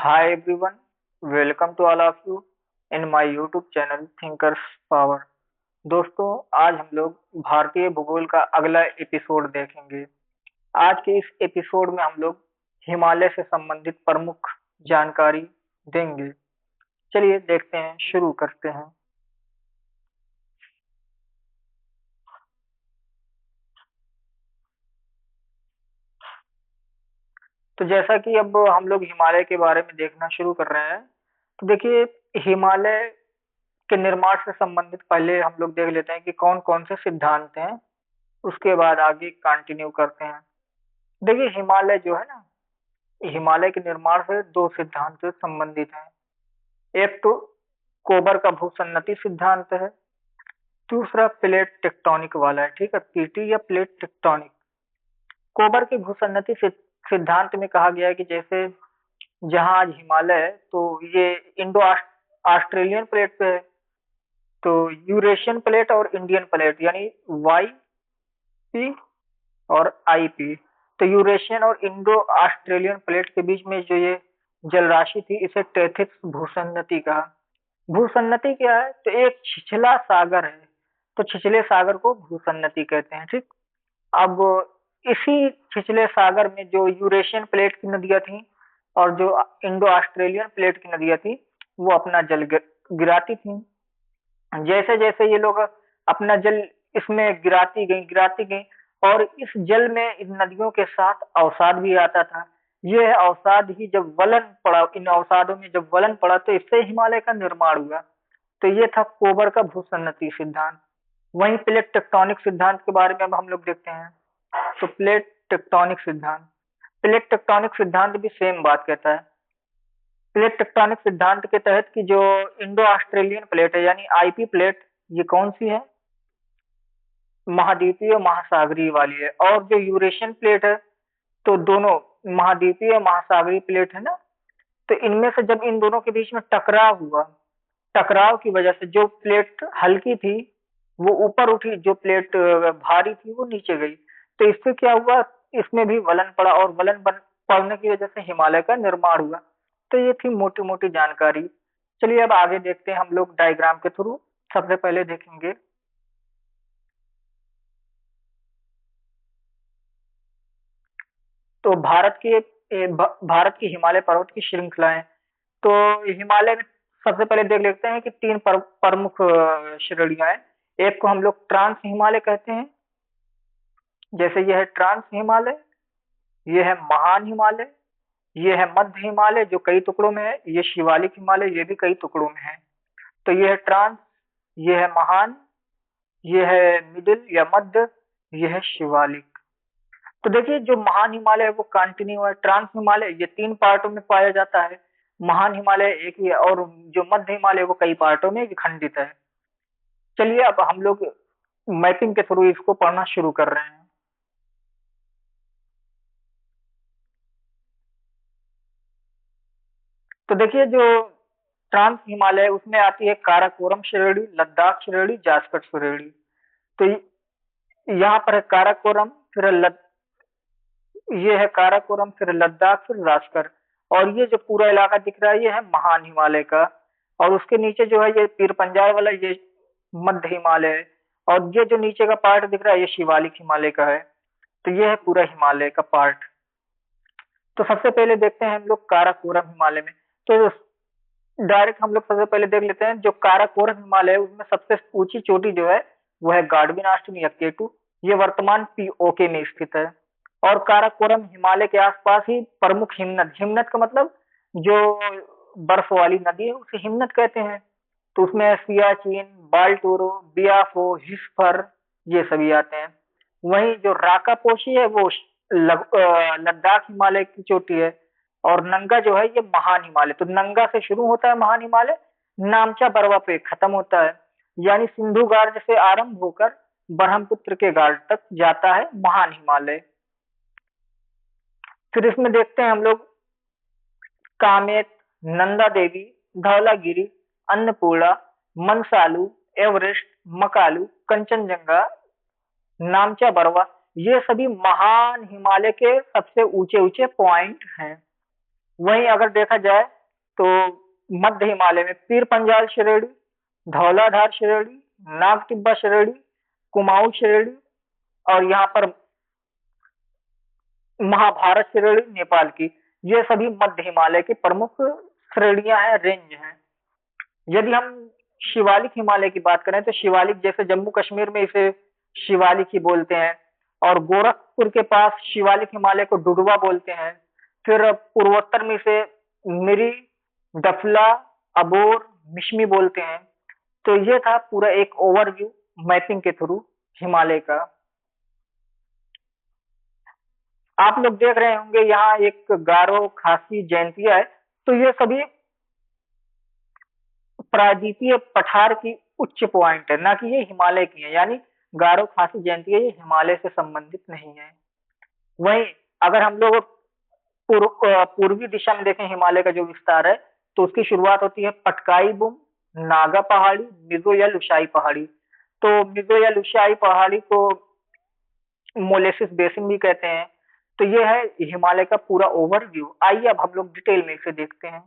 Hi everyone, welcome to all of you in my YouTube channel Thinkers Power। दोस्तों, आज हम लोग भारतीय भूगोल का अगला एपिसोड देखेंगे। आज के इस एपिसोड में हम लोग हिमालय से संबंधित प्रमुख जानकारी देंगे। चलिए देखते हैं, शुरू करते हैं। तो जैसा कि अब हम लोग हिमालय के बारे में देखना शुरू कर रहे हैं, तो देखिए, हिमालय के निर्माण से संबंधित पहले हम लोग देख लेते हैं कि कौन कौन से सिद्धांत हैं। उसके बाद आगे कंटिन्यू करते हैं। देखिए, हिमालय जो है ना, हिमालय के निर्माण से दो सिद्धांत से संबंधित हैं। एक तो कोबर का भूसन्नति सिद्धांत है, दूसरा प्लेट टेक्टोनिक वाला है। ठीक है, पीटी या प्लेट टेक्टोनिक। कोबर के भूसन्नति सिद्धांत में कहा गया है कि जैसे जहां आज हिमालय है, तो ये इंडो ऑस्ट्रेलियन प्लेट पे है। तो यूरेशियन प्लेट और इंडियन प्लेट यानी वाई पी और आईपी, तो यूरेशियन और इंडो ऑस्ट्रेलियन प्लेट के बीच में जो ये जलराशि थी, इसे टेथिस भूसन्नति कहा। भूसन्नति क्या है? तो एक छिछला सागर है, तो छिछले सागर को भूसन्नति कहते हैं। ठीक। अब इसी छिछले सागर में जो यूरेशियन प्लेट की नदियां थी और जो इंडो ऑस्ट्रेलियन प्लेट की नदियां थी, वो अपना जल गिराती थी। जैसे जैसे ये लोग अपना जल इसमें गिराती गई और इस जल में इन नदियों के साथ अवसाद भी आता था। यह अवसाद ही जब वलन पड़ा, इन अवसादों में जब वलन पड़ा, तो इससे हिमालय का निर्माण हुआ। तो ये था कोबर का भूसन्नति सिद्धांत। वहीं प्लेट टेक्टोनिक सिद्धांत के बारे में अब हम लोग देखते हैं। तो प्लेट टेक्टोनिक सिद्धांत भी सेम बात कहता है। प्लेट टेक्टोनिक सिद्धांत के तहत की जो इंडो ऑस्ट्रेलियन प्लेट है यानी आईपी प्लेट, ये कौन सी है? महाद्वीपीय महासागरीय वाली है। और जो यूरेशियन प्लेट है, तो दोनों महाद्वीपीय महासागरीय प्लेट है ना, तो इनमें से जब इन दोनों के बीच में टकराव हुआ, टकराव की वजह से जो प्लेट हल्की थी वो ऊपर उठी, जो प्लेट भारी थी वो नीचे गई। तो इससे क्या हुआ? इसमें भी वलन पड़ा और पड़ने की वजह से हिमालय का निर्माण हुआ। तो ये थी मोटी मोटी जानकारी। चलिए अब आगे देखते हैं हम लोग डायग्राम के थ्रू। सबसे पहले देखेंगे तो भारत की हिमालय पर्वत की श्रृंखलाएं। तो हिमालय में सबसे पहले देख लेते हैं कि तीन प्रमुख श्रेणियां हैं। एक को हम लोग ट्रांस हिमालय कहते हैं, जैसे यह है ट्रांस हिमालय, यह है महान हिमालय, यह है मध्य हिमालय जो कई टुकड़ों में है, ये शिवालिक हिमालय, ये भी कई टुकड़ों में है। तो यह है ट्रांस, यह है महान, यह है मिडिल या मध्य, यह है शिवालिक। तो देखिए, जो महान हिमालय है वो कंटिन्यू है। ट्रांस हिमालय ये तीन पार्टों में पाया जाता है, महान हिमालय एक ही है, और जो मध्य हिमालय वो कई पार्टों में विखंडित है। चलिए अब हम लोग मैपिंग के थ्रू इसको पढ़ना शुरू कर रहे हैं। तो देखिए, जो ट्रांस हिमालय है उसमें आती है काराकोरम श्रेणी, लद्दाख श्रेणी, जासकर श्रेणी। तो यहाँ पर है काराकोरम, फिर ये है काराकोरम, फिर लद्दाख, फिर राजकर। और ये जो पूरा इलाका दिख रहा है ये है महान हिमालय का। और उसके नीचे जो है ये पीर पंजाल वाला, ये मध्य हिमालय है। और ये जो नीचे का पार्ट दिख रहा है ये शिवालिक हिमालय का है। तो ये है पूरा हिमालय का पार्ट। तो सबसे पहले देखते हैं हम लोग काराकोरम हिमालय में। तो डायरेक्ट हम लोग सबसे पहले देख लेते हैं जो काराकोरम हिमालय है उसमें सबसे ऊंची चोटी जो है वो है गाडविन आश्रम या केटू। ये वर्तमान पीओके में स्थित है। और काराकोरम हिमालय के आसपास ही प्रमुख हिमनद, हिमनद का मतलब जो बर्फ वाली नदी है उसे हिमनद कहते हैं। तो उसमें सियाचिन, बाल्टोरो, बियाफो, हिस्फर, ये सभी आते हैं। वहीं जो राकापोशी है वो लद्दाख हिमालय की चोटी है। और नंगा जो है ये महान हिमालय, तो नंगा से शुरू होता है महान हिमालय, नामचा बरवा पे खत्म होता है। यानी सिंधु गार्ड से आरंभ होकर ब्रह्मपुत्र के गार्ड तक जाता है महान हिमालय। फिर इसमें देखते हैं हम लोग कामेत, नंदा देवी, धौलागिरी, अन्नपूर्णा, मनसालू, एवरेस्ट, मकालू, कंचनजंगा, नामचा बरवा, ये सभी महान हिमालय के सबसे ऊंचे ऊंचे पॉइंट हैं। वहीं अगर देखा जाए तो मध्य हिमालय में पीर पंजाल श्रेणी, धौलाधार श्रेणी, नाग टिब्बा श्रेणी, कुमाऊं श्रेणी, और यहाँ पर महाभारत श्रेणी नेपाल की, ये सभी मध्य हिमालय की प्रमुख श्रेणियां हैं, रेंज हैं। यदि हम शिवालिक हिमालय की बात करें तो शिवालिक जैसे जम्मू कश्मीर में इसे शिवालिक ही बोलते हैं, और गोरखपुर के पास शिवालिक हिमालय को डुडवा बोलते हैं। फिर पूर्वोत्तर में इसे मिरी, डफला, अबोर, मिश्मी बोलते हैं। तो ये था पूरा एक ओवरव्यू मैपिंग के थ्रू हिमालय का। आप लोग देख रहे होंगे यहाँ एक गारो, खासी, जैंतिया है। तो ये सभी प्रायद्वीपीय पठार की उच्च पॉइंट है, ना कि ये हिमालय की है। यानी गारो, खासी, जयंतिया ये हिमालय से संबंधित नहीं है। वहीं अगर हम लोग पूर्वी दिशा में देखें हिमालय का जो विस्तार है, तो उसकी शुरुआत होती है पटकाई बुम, नागा पहाड़ी, मिजो या लुशाई पहाड़ी। तो मिजो या लुशाई पहाड़ी को मोलेसिस बेसिन भी कहते हैं। तो ये है हिमालय का पूरा ओवरव्यू। आइए अब हम लोग डिटेल में इसे देखते हैं।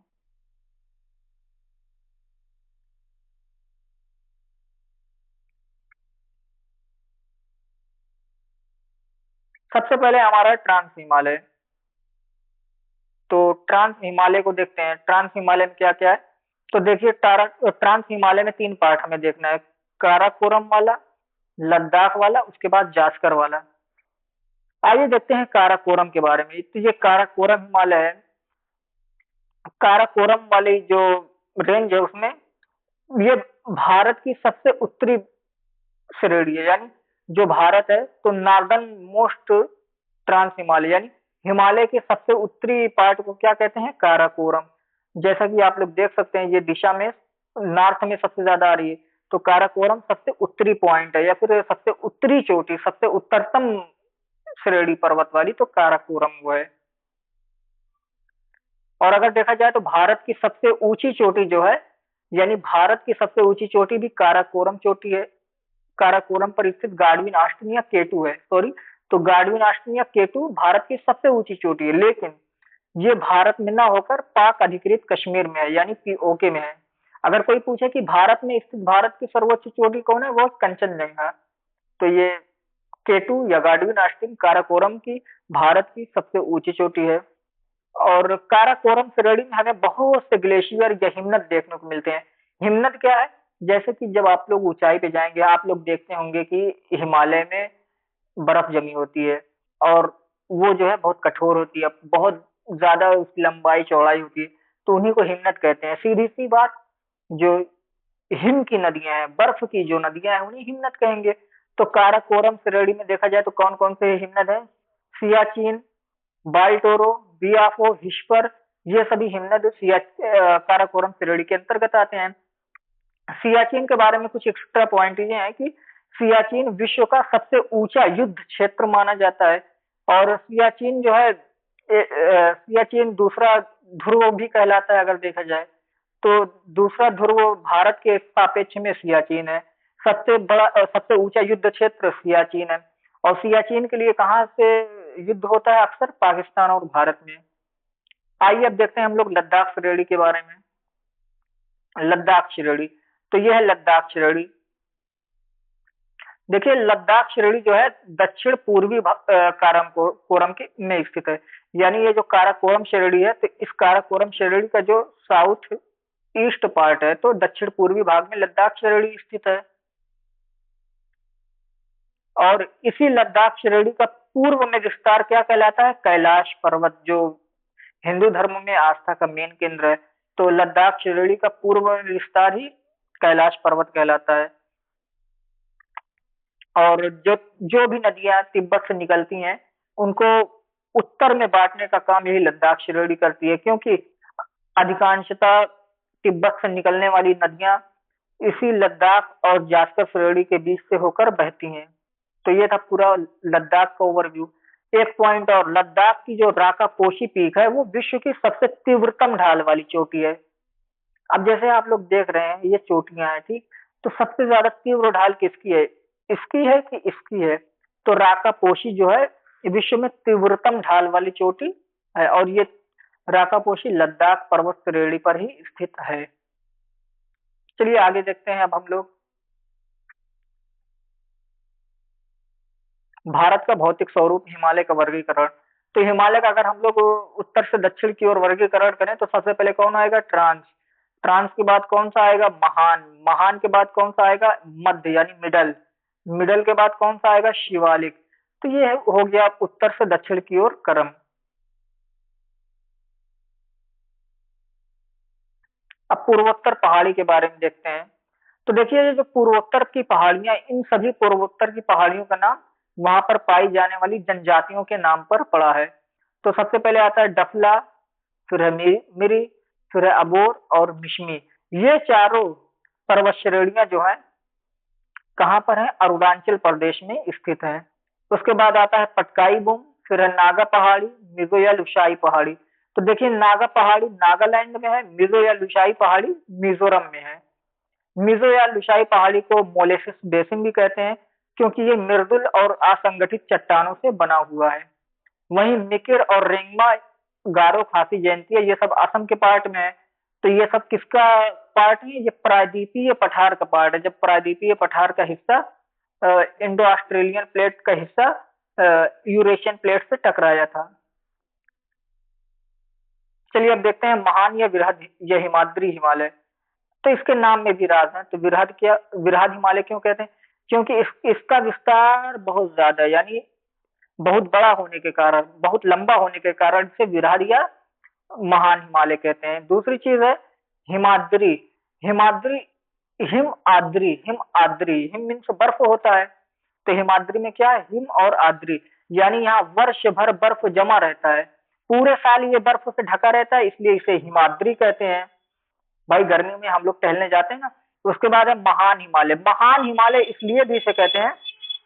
सबसे पहले हमारा ट्रांस हिमालय। तो ट्रांस हिमालय को देखते हैं, ट्रांस हिमालय में क्या क्या है। तो देखिए ट्रांस हिमालय में तीन पार्ट हमें देखना है, काराकोरम वाला, लद्दाख वाला, उसके बाद जास्कर वाला। आइए देखते हैं काराकोरम के बारे में। तो ये काराकोरम हिमालय है। काराकोरम वाली जो रेंज है उसमें ये भारत की सबसे उत्तरी श्रेणी है। यानी जो भारत है तो नॉर्दर्न मोस्ट ट्रांस हिमालय, यानी हिमालय के सबसे उत्तरी पार्ट को क्या कहते हैं, काराकोरम। जैसा कि आप लोग देख सकते हैं ये दिशा में नॉर्थ में सबसे ज्यादा आ रही है। तो काराकोरम सबसे उत्तरी पॉइंट है, या फिर सबसे उत्तरी चोटी, सबसे उत्तरतम श्रेणी पर्वत वाली, तो काराकोरम वो है। और अगर देखा जाए तो भारत की सबसे ऊंची चोटी जो है, यानी भारत की सबसे ऊंची चोटी भी काराकोरम चोटी है। काराकोरम पर स्थित गाडविन आश्रम या केटू है, सॉरी। तो गाडविन आश्रम या केटू भारत की सबसे ऊंची चोटी है, लेकिन ये भारत में ना होकर पाक अधिकृत कश्मीर में है, यानी पीओके में है। अगर कोई पूछे कि भारत में स्थित भारत की सर्वोच्च चोटी कौन है, वो कंचनजंगा। तो ये केटू या गाडविन आश्रम काराकोरम की भारत की सबसे ऊंची चोटी है। और काराकोरम श्रेणी में हमें बहुत से ग्लेशियर या हिमनद देखने को मिलते हैं। हिमनद क्या है, जैसे कि जब आप लोग ऊंचाई पे जाएंगे आप लोग देखते होंगे कि हिमालय में बर्फ जमी होती है, और वो जो है बहुत कठोर होती है, बहुत ज्यादा उसकी लंबाई चौड़ाई होती है। तो उन्हीं को हिमनद कहते हैं। सीधी सी बात, जो हिम की नदियां हैं, बर्फ की जो नदियां हैं, उन्हें हिमनद कहेंगे। तो काराकोरम श्रेणी में देखा जाए तो कौन कौन से हिमनद है, सियाचिन, बाल्टोरो, बियाफो, हिस्पर, ये सभी हिमनद काराकोरम श्रेणी के अंतर्गत आते हैं। सियाचिन के बारे में कुछ एक्स्ट्रा पॉइंट ये है कि सियाचिन विश्व का सबसे ऊंचा युद्ध क्षेत्र माना जाता है। और सियाचिन जो है सियाचिन दूसरा ध्रुव भी कहलाता है। अगर देखा जाए तो दूसरा ध्रुव भारत के सापेक्ष में सियाचिन है। सबसे बड़ा सबसे ऊंचा युद्ध क्षेत्र सियाचिन है। और सियाचिन के लिए कहाँ से युद्ध होता है, अक्सर पाकिस्तान और भारत में। आइए अब देखते हैं हम लोग लद्दाख श्रेणी के बारे में। लद्दाख श्रेणी, तो यह है लद्दाख श्रेणी। देखिए लद्दाख श्रेणी जो है दक्षिण पूर्वी काराकोरम के में स्थित है। यानी ये जो काराकोरम श्रेणी है, तो इस काराकोरम श्रेणी का जो साउथ ईस्ट पार्ट है, तो दक्षिण पूर्वी भाग में लद्दाख श्रेणी स्थित है। और इसी लद्दाख श्रेणी का पूर्व में विस्तार क्या कहलाता है, कैलाश पर्वत, जो हिंदू धर्म में आस्था का मेन केंद्र है। तो लद्दाख श्रेणी का पूर्व में विस्तार ही कैलाश पर्वत कहलाता है। और जो जो भी नदियां तिब्बत से निकलती हैं, उनको उत्तर में बांटने का काम यही लद्दाख श्रेणी करती है, क्योंकि अधिकांशतः तिब्बत से निकलने वाली नदियां इसी लद्दाख और जास्कर श्रेणी के बीच से होकर बहती हैं। तो ये था पूरा लद्दाख का ओवरव्यू। एक पॉइंट और, लद्दाख की जो राका पोशी पीक है वो विश्व की सबसे तीव्रतम ढाल वाली चोटी है। अब जैसे आप लोग देख रहे हैं ये चोटियां हैं, ठीक। तो सबसे ज्यादा तीव्र ढाल किसकी है, इसकी है कि इसकी है। तो राका पोशी जो है विश्व में तीव्रतम ढाल वाली चोटी है। और ये राकापोशी लद्दाख पर्वत श्रेणी पर ही स्थित है। चलिए आगे देखते हैं अब हम लोग भारत का भौतिक स्वरूप, हिमालय का वर्गीकरण। तो हिमालय का अगर हम लोग उत्तर से दक्षिण की ओर वर्गीकरण करें तो सबसे पहले कौन आएगा? ट्रांस। ट्रांस के बाद कौन सा आएगा? महान। महान के बाद कौन सा आएगा? मध्य यानी मिडल। मिडल के बाद कौन सा आएगा? शिवालिक। तो ये हो गया उत्तर से दक्षिण की ओर क्रम। अब पूर्वोत्तर पहाड़ी के बारे में देखते हैं। तो देखिए ये जो पूर्वोत्तर की पहाड़ियां, इन सभी पूर्वोत्तर की पहाड़ियों का नाम वहां पर पाई जाने वाली जनजातियों के नाम पर पड़ा है। तो सबसे पहले आता है डफला, फिर है मिरी, फिर है अबोर और मिश्मी। ये चारों पर्वत श्रेणियां जो है कहाँ पर है? अरुणाचल प्रदेश में स्थित है। उसके बाद आता है पटकाई बुम, फिर है नागा पहाड़ी, मिजो या लुसाई पहाड़ी। तो देखिए नागा पहाड़ी नागालैंड में है, मिजो या लुसाई पहाड़ी मिजोरम में है। मिजो या लुसाई पहाड़ी को मोलेसिस बेसिन भी कहते हैं क्योंकि ये मृदुल और असंगठित चट्टानों से बना हुआ है। वहीं मिकिर और रेंगमा, गारो, खासी जयंती ये सब असम के पार्ट में है। तो ये सब किसका पार्ट है? ये प्रायद्वीपीय पठार का पार्ट है। जब प्रायद्वीपीय पठार का हिस्सा इंडो ऑस्ट्रेलियन प्लेट का हिस्सा यूरेशियन प्लेट से टकराया था। चलिए अब देखते हैं महान या विरहद या हिमाद्री हिमालय। तो इसके नाम में भी राज है। तो विरहद हिमालय क्यों कहते हैं? क्योंकि इसका विस्तार बहुत ज्यादा है, यानी बहुत बड़ा होने के कारण, बहुत लंबा होने के कारण इसे विरहद या महान हिमालय कहते हैं। दूसरी चीज है हिमाद्री। हिमाद्री हिम आद्री, हिम मीन्स बर्फ होता है। तो हिमाद्री में क्या है? हिम और आद्री, यानी यहाँ वर्ष भर बर्फ जमा रहता है, पूरे साल ये बर्फ से ढका रहता है, इसलिए इसे हिमाद्री कहते हैं। भाई गर्मी में हम लोग टहलने जाते हैं ना। उसके बाद है महान हिमालय। महान हिमालय इसलिए भी इसे कहते हैं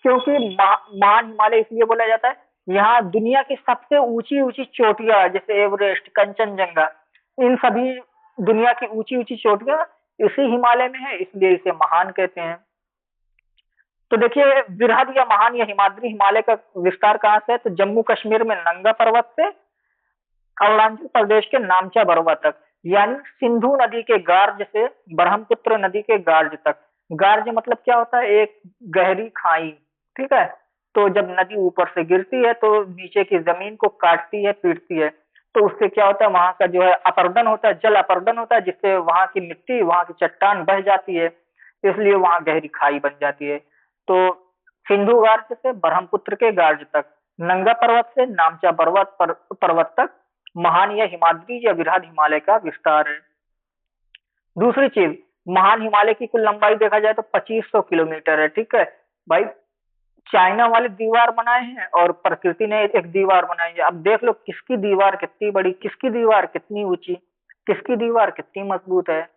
क्योंकि महान हिमालय इसलिए बोला जाता है, यहाँ दुनिया की सबसे ऊंची ऊंची चोटियां जैसे एवरेस्ट, कंचनजंगा, इन सभी दुनिया की ऊंची ऊंची चोटियां इसी हिमालय में है, इसलिए इसे महान कहते हैं। तो देखिए वृहद या महान या हिमाद्री हिमालय का विस्तार कहाँ से है? तो जम्मू कश्मीर में नंगा पर्वत से अरुणाचल प्रदेश के नामचा बरवा तक, यानी सिंधु नदी के गार्ज से ब्रह्मपुत्र नदी के गार्ज तक। गार्ज मतलब क्या होता है? एक गहरी खाई। ठीक है। तो जब नदी ऊपर से गिरती है तो नीचे की जमीन को काटती है, पीटती है, तो उससे क्या होता है? वहां का जो है अपर्दन होता है, जल अपर्दन होता है, जिससे वहां की मिट्टी, वहां की चट्टान बह जाती है, इसलिए वहां गहरी खाई बन जाती है। तो सिंधु गार्ज से ब्रह्मपुत्र के गार्ज तक, नंगा पर्वत से नामचा पर्वत तक महान या हिमाद्री या विरहद हिमालय का विस्तार है। दूसरी चीज, महान हिमालय की कुल लंबाई देखा जाए तो 2500 किलोमीटर है। ठीक है भाई, चाइना वाले दीवार बनाए हैं और प्रकृति ने एक दीवार बनाई है। अब देख लो किसकी दीवार कितनी बड़ी, किसकी दीवार कितनी ऊंची, किसकी दीवार कितनी मजबूत है।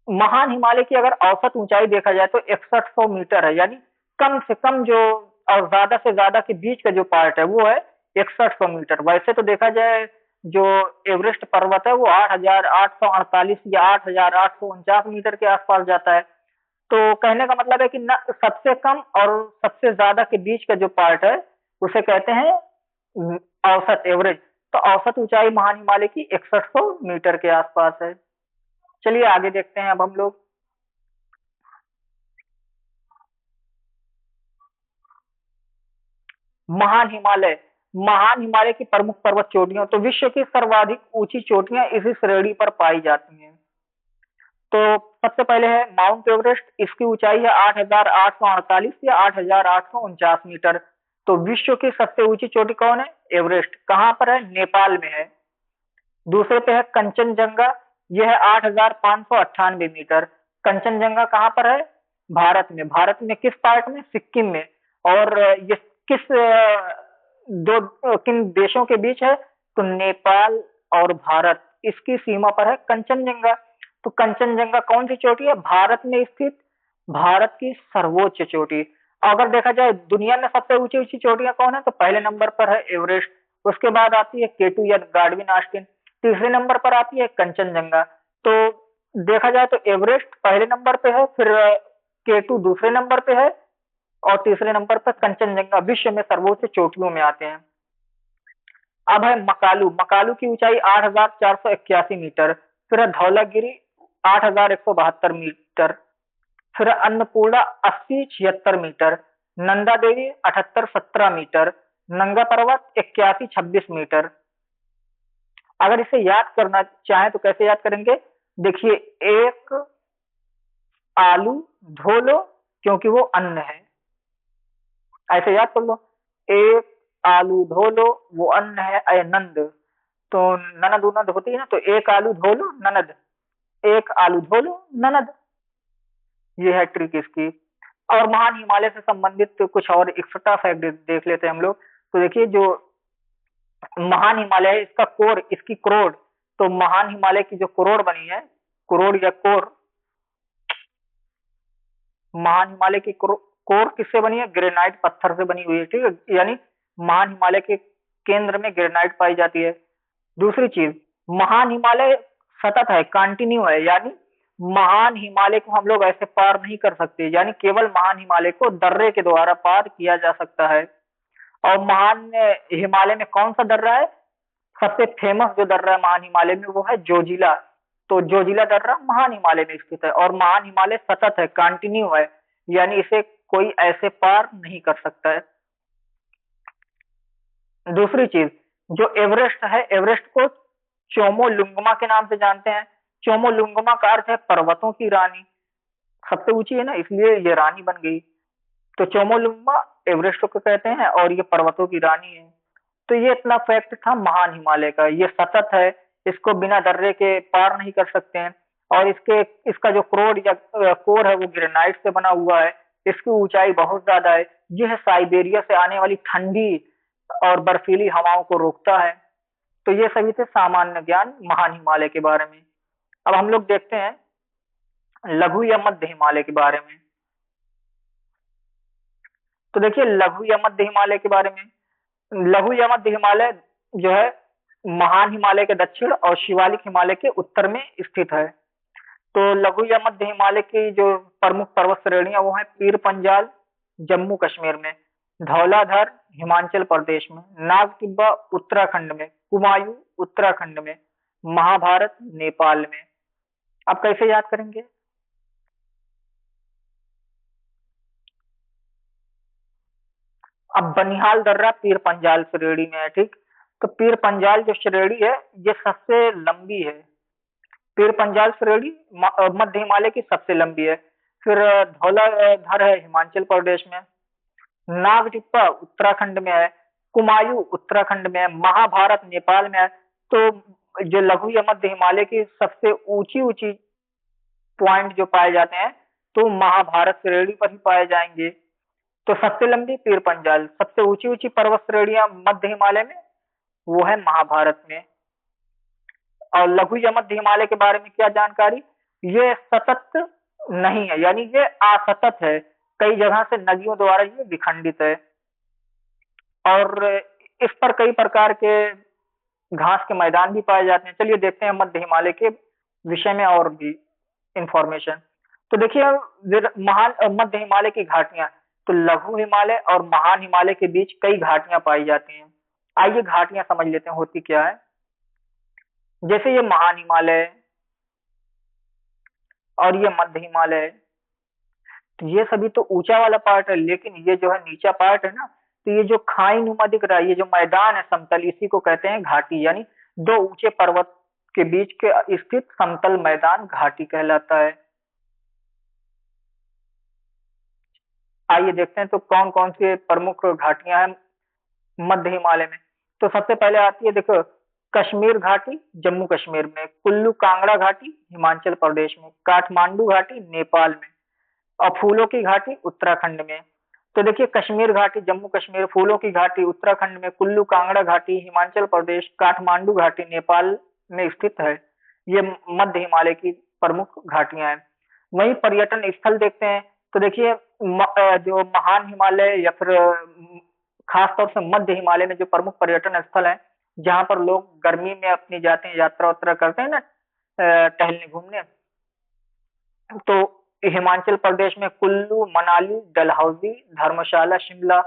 महान हिमालय की अगर औसत ऊंचाई देखा जाए तो 6100 मीटर है, यानी कम से कम जो और ज्यादा से ज्यादा के बीच का जो पार्ट है वो है 6100 मीटर। वैसे तो देखा जाए जो एवरेस्ट पर्वत है वो 8848 या 8849 मीटर के आसपास जाता है। तो कहने का मतलब है कि न सबसे कम और सबसे ज्यादा के बीच का जो पार्ट है उसे कहते हैं औसत, एवरेज। तो औसत ऊंचाई महान हिमालय की 6100 मीटर के आसपास है। चलिए आगे देखते हैं अब हम लोग महान हिमालय। महान हिमालय की प्रमुख पर्वत चोटियां, तो विश्व की सर्वाधिक ऊंची चोटियां इसी श्रेणी पर पाई जाती हैं। तो सबसे पहले है माउंट एवरेस्ट। इसकी ऊंचाई है 8848 या 8849 मीटर। तो विश्व की सबसे ऊंची चोटी कौन है? एवरेस्ट। कहाँ पर है? नेपाल में है। दूसरे पे है कंचनजंगा, यह है 8598 मीटर। कंचनजंगा कहाँ पर है? भारत में। भारत में किस पार्ट में? सिक्किम में। और ये किस दो किन देशों के बीच है? तो नेपाल और भारत, इसकी सीमा पर है कंचनजंगा। तो कंचनजंगा कौन सी चोटी है? भारत में स्थित भारत की सर्वोच्च चोटी। अगर देखा जाए दुनिया में सबसे ऊंची ऊंची चोटियां कौन है, तो पहले नंबर पर है एवरेस्ट, उसके बाद आती है केटू या गार्डविन आस्टिन, तीसरे नंबर पर आती है कंचनजंगा। तो देखा जाए तो एवरेस्ट पहले नंबर पे है, फिर केटू दूसरे नंबर पे है और तीसरे नंबर पर कंचनजंगा विश्व में सर्वोच्च चोटियों में आते हैं। अब है मकालू, मकालू की ऊंचाई 8,481 मीटर। फिर है धौलागिरी 8,172 मीटर। फिर है अन्नपूर्णा 80,76 मीटर। नंदा देवी 78,17 मीटर। नंगा पर्वत 81,26 मीटर। अगर इसे याद करना चाहें तो कैसे याद करेंगे? देखिए, एक आलू धो लो क्योंकि वो अन्न है, ऐसे याद कर लो। एक आलू धो लो, वो अन्न है, अय नंद। तो ननद उनद होती है ना, तो एक आलू धो लो ननद, एक आलू धो लो ननद। ये है ट्रिक इसकी। और महान हिमालय से संबंधित तो कुछ और एक्स्ट्रा फैक्ट देख लेते हैं हम लोग। तो देखिए, जो महान हिमालय है, इसका कोर, इसकी करोड़, तो महान हिमालय की जो करोड़ बनी है, करोड़ या कोर, महान हिमालय की कोर किससे बनी है? ग्रेनाइट पत्थर से बनी हुई है, ठीक है। यानी महान हिमालय के केंद्र में ग्रेनाइट पाई जाती है। दूसरी चीज, महान हिमालय सतत है, कंटिन्यू है, यानी महान हिमालय को हम लोग ऐसे पार नहीं कर सकते, यानी केवल महान हिमालय को दर्रे के द्वारा पार किया जा सकता है। और महान हिमालय में कौन सा दर्रा है? सबसे फेमस जो दर्रा है महान हिमालय में, वो है जोजिला। तो जोजिला दर्रा महान हिमालय में स्थित है। और महान हिमालय सतत है, कंटिन्यू है, यानी इसे कोई ऐसे पार नहीं कर सकता है। दूसरी चीज, जो एवरेस्ट है, एवरेस्ट को चोमोलुंगमा के नाम से जानते हैं। चोमोलुंगमा का अर्थ है पर्वतों की रानी, सबसे ऊंची है ना, इसलिए ये रानी बन गई। तो चोमोलुंगमा एवरेस्ट को कहते हैं और ये पर्वतों की रानी है। तो ये इतना फैक्ट था महान हिमालय का। ये सतत है, इसको बिना दर्रे के पार नहीं कर सकते हैं। और इसका जो क्रोड या कोर है, वो ग्रेनाइट से बना हुआ है। इसकी ऊंचाई बहुत ज्यादा है। यह साइबेरिया से आने वाली ठंडी और बर्फीली हवाओं को रोकता है। तो ये सभी थे सामान्य ज्ञान महान हिमालय के बारे में। अब हम लोग देखते हैं लघु या मध्य हिमालय के बारे में। तो देखिए, लघु या मध्य हिमालय के बारे में, लघु या मध्य हिमालय जो है महान हिमालय के दक्षिण और शिवालिक हिमालय के उत्तर में स्थित है। तो लघु या मध्य हिमालय की जो प्रमुख पर्वत श्रेणियां, वो है पीर पंजाल जम्मू कश्मीर में, धौलाधर हिमाचल प्रदेश में, नाग टिब्बा उत्तराखंड में, कुमायूं उत्तराखंड में, महाभारत नेपाल में। अब कैसे याद करेंगे? अब बनिहाल दर्रा पीर पंजाल श्रेणी में है, ठीक। तो पीर पंजाल जो श्रेणी है, ये सबसे लंबी है। पीर पंजाल श्रेणी मध्य हिमालय की सबसे लंबी है। फिर धौलाधर है हिमाचल प्रदेश में, नाग टिब्बा उत्तराखंड में है, कुमायूं उत्तराखंड में है, महाभारत नेपाल में है। तो जो लघु या मध्य हिमालय की सबसे ऊंची ऊंची पॉइंट जो पाए जाते हैं, तो महाभारत श्रेणी पर ही पाए जाएंगे। तो सबसे लंबी पीर पंजाल, सबसे ऊंची ऊंची पर्वत श्रेणियां मध्य हिमालय में, वो है महाभारत में। और लघु या मध्य हिमालय के बारे में क्या जानकारी? ये सतत नहीं है, यानी ये असतत है। कई जगह से नदियों द्वारा ये विखंडित है। और इस पर कई प्रकार के घास के मैदान भी पाए जाते हैं। चलिए देखते हैं मध्य हिमालय के विषय में और भी इंफॉर्मेशन। तो देखिए, महान मध्य हिमालय की घाटियां, तो लघु हिमालय और महान हिमालय के बीच कई घाटियां पाई जाती हैं। आइए घाटियां समझ लेते हैं होती क्या है। जैसे ये महान हिमालय और ये मध्य हिमालय, तो ये सभी तो ऊंचा वाला पार्ट है, लेकिन ये जो है नीचा पार्ट है ना, तो ये जो खाई नुमा दिख रहा है, ये जो मैदान है समतल, इसी को कहते हैं घाटी। यानी दो ऊंचे पर्वत के बीच के स्थित समतल मैदान घाटी कहलाता है। आइए देखते हैं तो कौन कौन सी प्रमुख घाटियां हैं मध्य हिमालय में। तो सबसे पहले आती है, देखो, कश्मीर घाटी जम्मू कश्मीर में, कुल्लू कांगड़ा घाटी हिमाचल प्रदेश में, काठमांडू घाटी नेपाल में, और फूलों की घाटी उत्तराखंड में। तो देखिए, कश्मीर घाटी जम्मू कश्मीर, फूलों की घाटी उत्तराखंड में, कुल्लू कांगड़ा घाटी हिमाचल प्रदेश, काठमांडू घाटी नेपाल में स्थित है। ये मध्य हिमालय की प्रमुख घाटियां हैं। वहीं पर्यटन स्थल देखते हैं। तो देखिए, जो महान हिमालय या फिर खासतौर से मध्य हिमालय में जो प्रमुख पर्यटन स्थल है, जहां पर लोग गर्मी में अपनी जाते हैं, यात्रा उत्तरा करते हैं ना, टहलने घूमने, तो हिमाचल प्रदेश में कुल्लू, मनाली, डलहौजी, धर्मशाला, शिमला,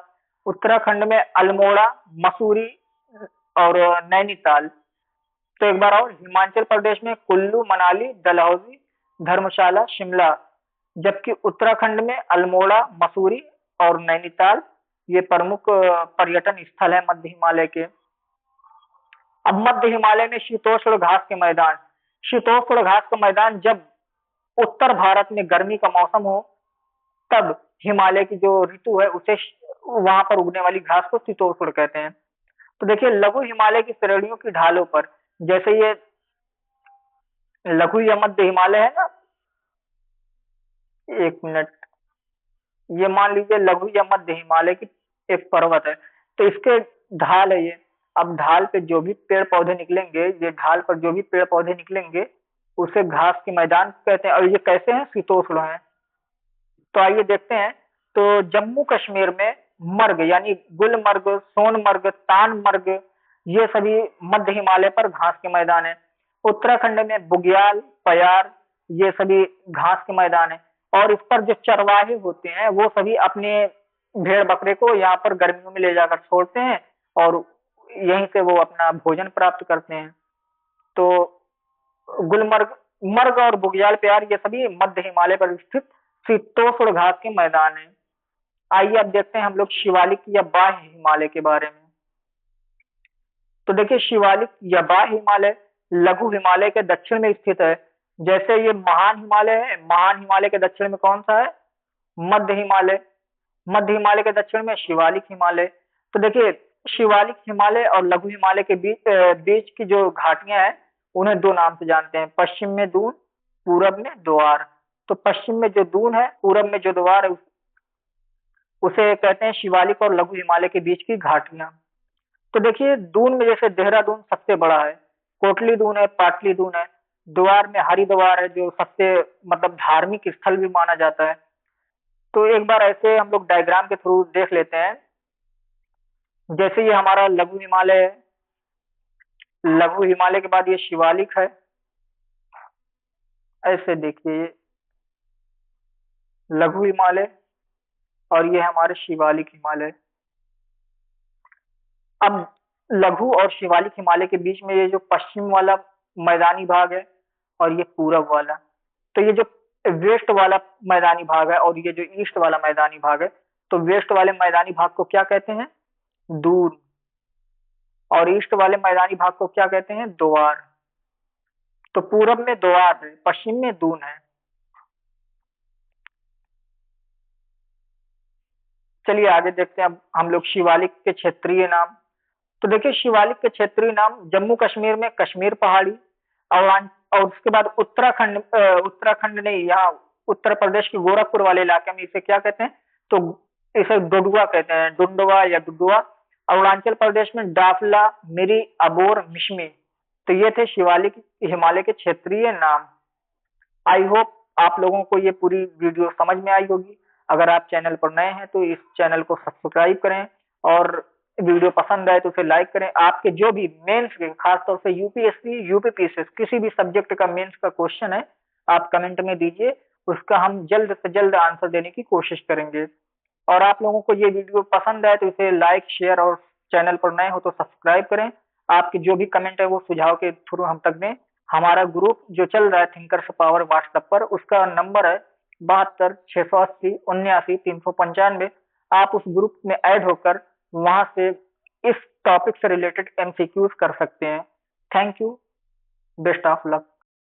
उत्तराखंड में अल्मोड़ा, मसूरी, और नैनीताल। तो एक बार और, हिमाचल प्रदेश में कुल्लू, मनाली, डलहौजी, धर्मशाला, शिमला, जबकि उत्तराखंड में अल्मोड़ा, मसूरी और नैनीताल ये प्रमुख पर्यटन स्थल है मध्य हिमालय के। अब मध्य हिमालय में शीतोष्ण घास के मैदान। शीतोष्ण घास का मैदान जब उत्तर भारत में गर्मी का मौसम हो, तब हिमालय की जो ऋतु है उसे वहां पर उगने वाली घास को शीतोष्ण कहते हैं। तो देखिए, लघु हिमालय की श्रेणियों की ढालों पर, जैसे ये लघु या मध्य हिमालय है ना, एक मिनट, ये मान लीजिए लघु या मध्य हिमालय की एक पर्वत है, तो इसके ढाल है ये। अब ढाल पे जो भी पेड़ पौधे निकलेंगे, ये ढाल पर जो भी पेड़ पौधे निकलेंगे उसे घास के मैदान कहते हैं। और ये कैसे हैं? शीतोष्ण हैं। तो आइए देखते हैं। तो जम्मू कश्मीर में मर्ग यानी गुलमर्ग, सोनमर्ग, तानमर्ग, ये सभी मध्य हिमालय पर घास के मैदान है। उत्तराखंड में बुग्याल, पयार, ये सभी घास के मैदान है। और इस पर जो चरवाहे होते हैं वो सभी अपने भेड़ बकरे को यहाँ पर गर्मियों में ले जाकर छोड़ते हैं और यहीं से वो अपना भोजन प्राप्त करते हैं। तो गुलमर्ग, मर्ग और बुग्याल, प्यार, ये सभी मध्य हिमालय पर स्थित शीतोष्ण घास के मैदान हैं। आइए अब देखते हैं हम लोग शिवालिक या बाह्य हिमालय के बारे में। तो देखिए, शिवालिक या बाह्य हिमालय लघु हिमालय के दक्षिण में स्थित है। जैसे ये महान हिमालय है, महान हिमालय के दक्षिण में कौन सा है? मध्य हिमालय। मध्य हिमालय के दक्षिण में शिवालिक हिमालय। तो देखिए, शिवालिक हिमालय और लघु हिमालय के बीच की जो घाटियां हैं उन्हें दो नाम से जानते हैं, पश्चिम में दून, पूरब में द्वार। तो पश्चिम में जो दून है, पूरब में जो द्वार है, उसे कहते हैं शिवालिक और लघु हिमालय के बीच की घाटियां। तो देखिए, दून में जैसे देहरादून सबसे बड़ा है, कोटली दून है, पाटली दून है। द्वार में हरिद्वार है जो सबसे मतलब धार्मिक स्थल भी माना जाता है। तो एक बार ऐसे हम लोग डायग्राम के थ्रू देख लेते हैं। जैसे ये हमारा लघु हिमालय है, लघु हिमालय के बाद ये शिवालिक है। ऐसे देखिए, लघु हिमालय और ये हमारे शिवालिक हिमालय। अब लघु और शिवालिक हिमालय के बीच में ये जो पश्चिम वाला मैदानी भाग है और ये पूरब वाला, तो ये जो वेस्ट वाला मैदानी भाग है और ये जो ईस्ट वाला मैदानी भाग है, तो वेस्ट वाले मैदानी भाग को क्या कहते हैं? दून। और ईस्ट वाले मैदानी भाग को क्या कहते हैं? द्वार। तो पूरब में द्वार है, पश्चिम में दून है। चलिए आगे देखते हैं अब हम लोग शिवालिक के क्षेत्रीय नाम। तो देखिए, शिवालिक के क्षेत्रीय नाम जम्मू कश्मीर में कश्मीर पहाड़ी, और उसके बाद उत्तराखंड नहीं, यहाँ उत्तर प्रदेश के गोरखपुर वाले इलाके में इसे क्या कहते हैं? तो इसे डोडुआ कहते हैं, डुंडवा या डुडुआ। अरुणाचल प्रदेश में डाफला, मिरी, अबोर, मिश्मी। तो ये थे शिवालिक हिमालय के क्षेत्रीय नाम। आई होप आप लोगों को ये पूरी वीडियो समझ में आई होगी। अगर आप चैनल पर नए हैं तो इस चैनल को सब्सक्राइब करें और वीडियो पसंद आए तो उसे लाइक करें। आपके जो भी मेंस के, खासतौर से यूपीएससी, यूपीपीएससी किसी भी सब्जेक्ट का मेंस का क्वेश्चन है, आप कमेंट में दीजिए, उसका हम जल्द से जल्द आंसर देने की कोशिश करेंगे। और आप लोगों को ये वीडियो पसंद आए तो इसे लाइक, शेयर और चैनल पर नए हो तो सब्सक्राइब करें। आपके जो भी कमेंट है वो सुझाव के थ्रू हम तक दें। हमारा ग्रुप जो चल रहा है थिंकर्स पावर व्हाट्सएप पर, उसका नंबर है 72 680 79 395। आप उस ग्रुप में ऐड होकर वहां से इस टॉपिक से रिलेटेड एमसीक्यूज कर सकते हैं। Thank you, best of luck.